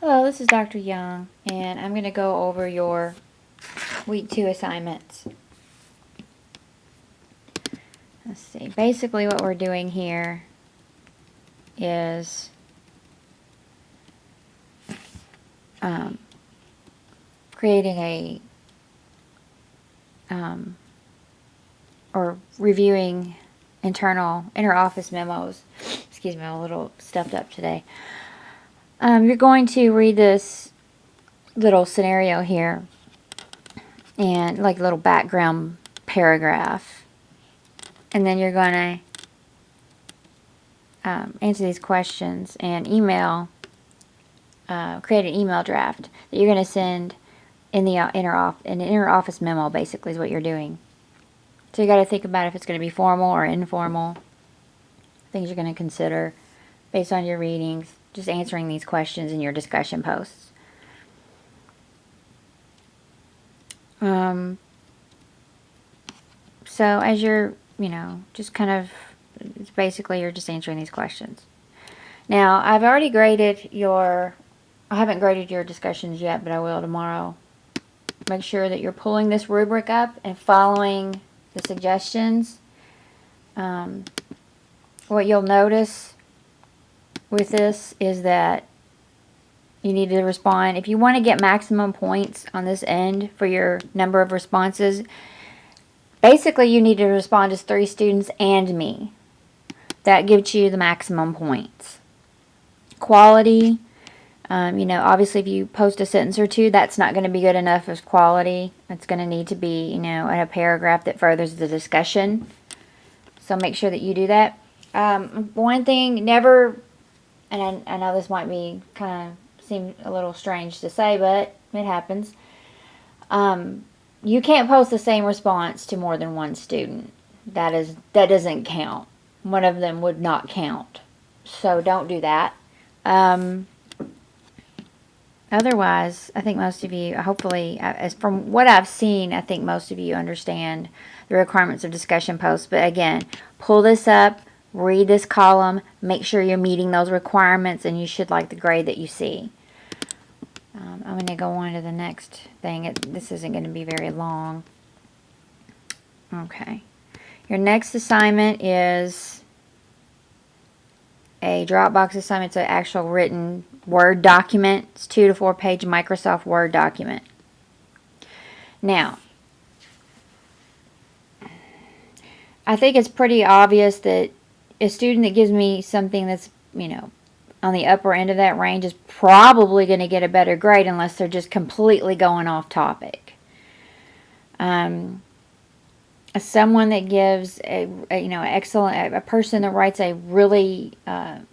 Hello, this is Dr. Young, and I'm going to go over your week 2 assignments. Let's see. Basically, what we're doing here is creating or reviewing inter-office memos. Excuse me, I'm a little stuffed up today. You're going to read this little scenario here and like a little background paragraph, and then you're going to answer these questions and create an email draft that you're going to send in the inter-office memo. Basically, is what you're doing. So you got to think about if it's going to be formal or informal. Things you're going to consider based on your readings. Just answering these questions in your discussion posts. So as you're, just kind of, it's basically you're just answering these questions. Now, I've already graded I haven't graded your discussions yet, but I will tomorrow. Make sure that you're pulling this rubric up and following the suggestions. What you'll notice with this is that you need to respond. If you want to get maximum points on this end for your number of responses, basically you need to respond as 3 students and me. That gives you the maximum points. Quality, obviously if you post a sentence or two, that's not going to be good enough as quality. It's going to need to be, in a paragraph that furthers the discussion. So make sure that you do that. One thing, never, and I know this might be kind of seem a little strange to say, but it happens. You can't post the same response to more than one student. That doesn't count. One of them would not count. So don't do that. Otherwise, I think most of you, hopefully, as from what I've seen, I think most of you understand the requirements of discussion posts. But again, pull this up, read this column, make sure you're meeting those requirements, and you should like the grade that you see. I'm going to go on to the next thing. This isn't going to be very long. Okay. Your next assignment is a Dropbox assignment. It's an actual written Word document. It's 2 to 4 page Microsoft Word document. Now, I think it's pretty obvious that a student that gives me something that's, on the upper end of that range is probably going to get a better grade unless they're just completely going off topic. Someone that gives a person that writes a really a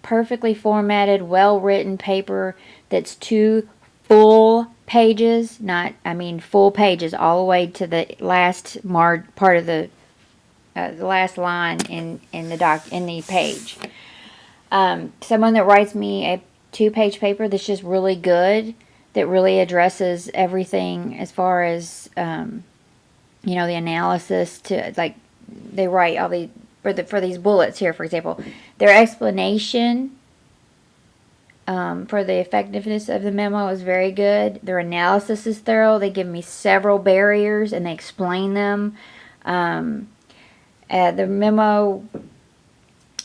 perfectly formatted, well-written paper that's 2 full pages, full pages all the way to the last part of the last line in the page. Someone that writes me a 2-page paper that's just really good, that really addresses everything as far as the analysis to, like, they write all the for these bullets here, for example, their explanation for the effectiveness of the memo is very good. Their analysis is thorough. They give me several barriers and they explain them. The memo,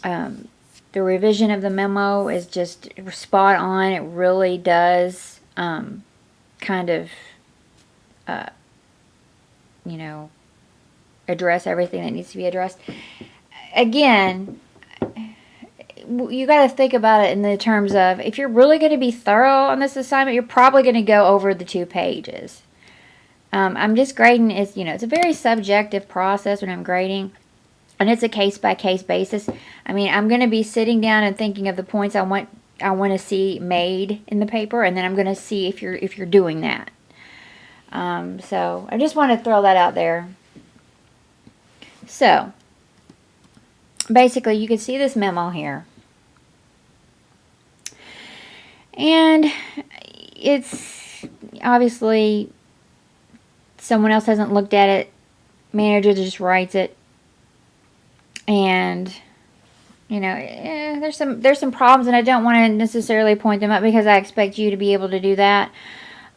the revision of the memo is just spot on. It really does kind of address everything that needs to be addressed. Again, you got to think about it in the terms of, if you're really going to be thorough on this assignment, you're probably going to go over the 2 pages. I'm just grading. It's a very subjective process when I'm grading, and it's a case-by-case basis. I'm going to be sitting down and thinking of the points I want to see made in the paper, and then I'm going to see if you're doing that. So I just want to throw that out there. So basically, you can see this memo here, and it's obviously someone else hasn't looked at it. Manager just writes it, and there's some problems, and I don't want to necessarily point them out because I expect you to be able to do that.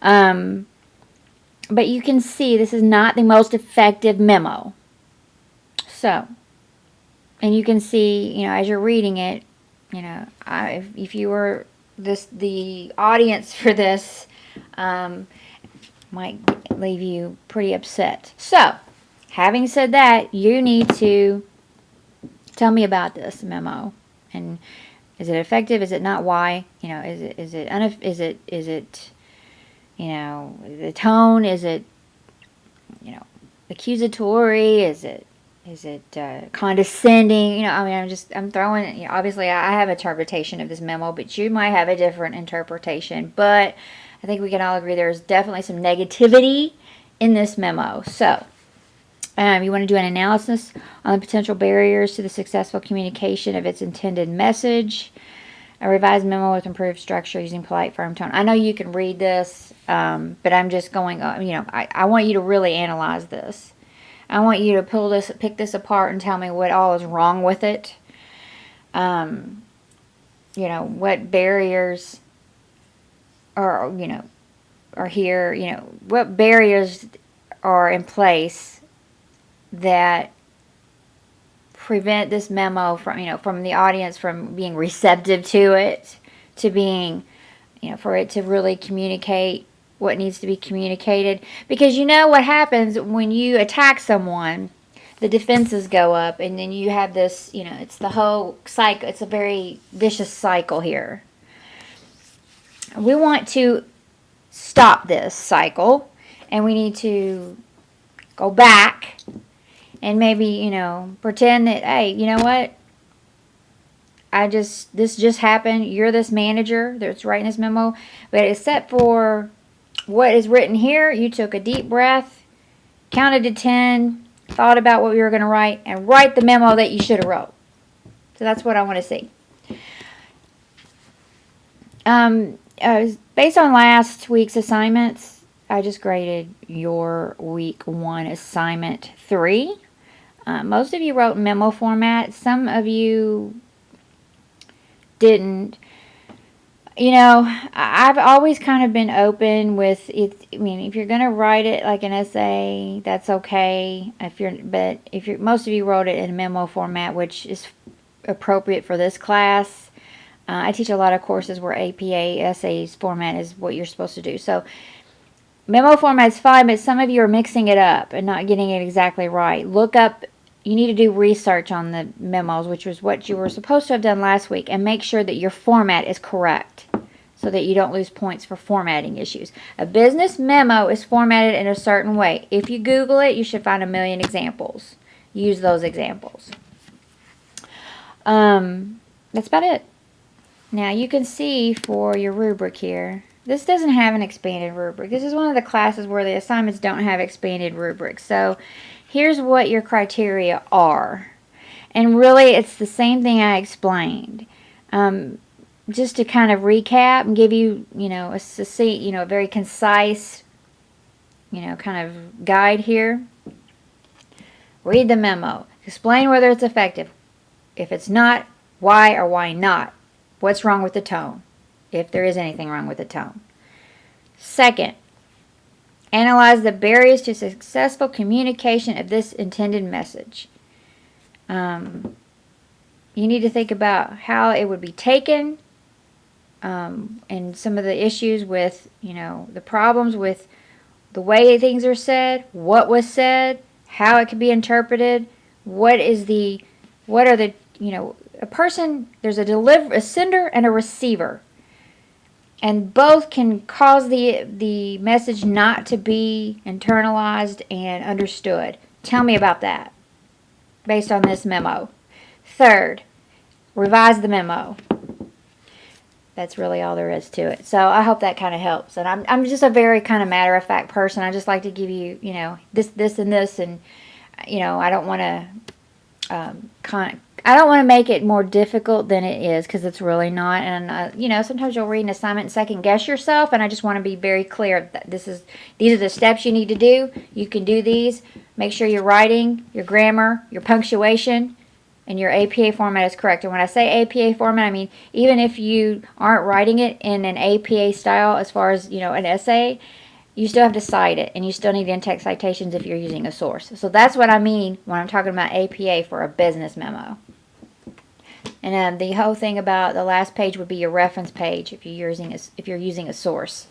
But you can see this is not the most effective memo. So, and you can see, as you're reading it, if you were the audience for this, might leave you pretty upset. So, having said that, you need to tell me about this memo, and is it effective? Is it not? Why? Is it the tone? Is it accusatory? Is it condescending? I'm throwing. Obviously, I have interpretation of this memo, but you might have a different interpretation. But I think we can all agree there's definitely some negativity in this memo. So, you want to do an analysis on the potential barriers to the successful communication of its intended message. A revised memo with improved structure using polite, firm tone. I know you can read this, but I'm just going, I want you to really analyze this. I want you to pick this apart and tell me what all is wrong with it. What barriers are here, what barriers are in place that prevent this memo from the audience from being receptive to it, to being, for it to really communicate what needs to be communicated. Because what happens when you attack someone, the defenses go up, and then you have this, it's the whole cycle. It's a very vicious cycle here. We want to stop this cycle, and we need to go back and maybe, pretend that, hey, you know what? This just happened. You're this manager that's writing this memo. But except for what is written here, you took a deep breath, counted to 10, thought about what you were going to write, and write the memo that you should have wrote. So that's what I want to see. Based on last week's assignments, I just graded your week 1 assignment 3. Most of you wrote memo format. Some of you didn't. I've always kind of been open with it. If you're going to write it like an essay, that's okay. Most of you wrote it in memo format, which is appropriate for this class. I teach a lot of courses where APA essays format is what you're supposed to do. So memo format is fine, but some of you are mixing it up and not getting it exactly right. You need to do research on the memos, which was what you were supposed to have done last week, and make sure that your format is correct so that you don't lose points for formatting issues. A business memo is formatted in a certain way. If you Google it, you should find a million examples. Use those examples. That's about it. Now you can see for your rubric here, this doesn't have an expanded rubric. This is one of the classes where the assignments don't have expanded rubrics. So here's what your criteria are. And really, it's the same thing I explained. Just to kind of recap and give you, a succinct, a very concise, kind of guide here. Read the memo. Explain whether it's effective. If it's not, why or why not? What's wrong with the tone? If there is anything wrong with the tone. Second, analyze the barriers to successful communication of this intended message. You need to think about how it would be taken, and some of the issues with, the problems with the way things are said, what was said, how it could be interpreted, a person, there's a sender and a receiver. And both can cause the message not to be internalized and understood. Tell me about that based on this memo. Third, revise the memo. That's really all there is to it. So I hope that kind of helps. And I'm just a very kind of matter-of-fact person. I just like to give you, this and this. And, I don't want to I don't want to make it more difficult than it is, because it's really not. And, sometimes you'll read an assignment and second guess yourself, and I just want to be very clear that these are the steps you need to do. You can do these. Make sure your writing, your grammar, your punctuation and your APA format is correct. And when I say APA format, I mean even if you aren't writing it in an APA style as far as, an essay, you still have to cite it, and you still need in-text citations if you're using a source. So that's what I mean when I'm talking about APA for a business memo. And the whole thing about the last page would be your reference page if you're using a source.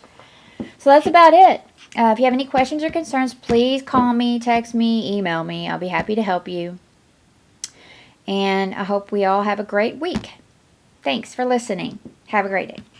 So that's about it. If you have any questions or concerns, please call me, text me, email me. I'll be happy to help you. And I hope we all have a great week. Thanks for listening. Have a great day.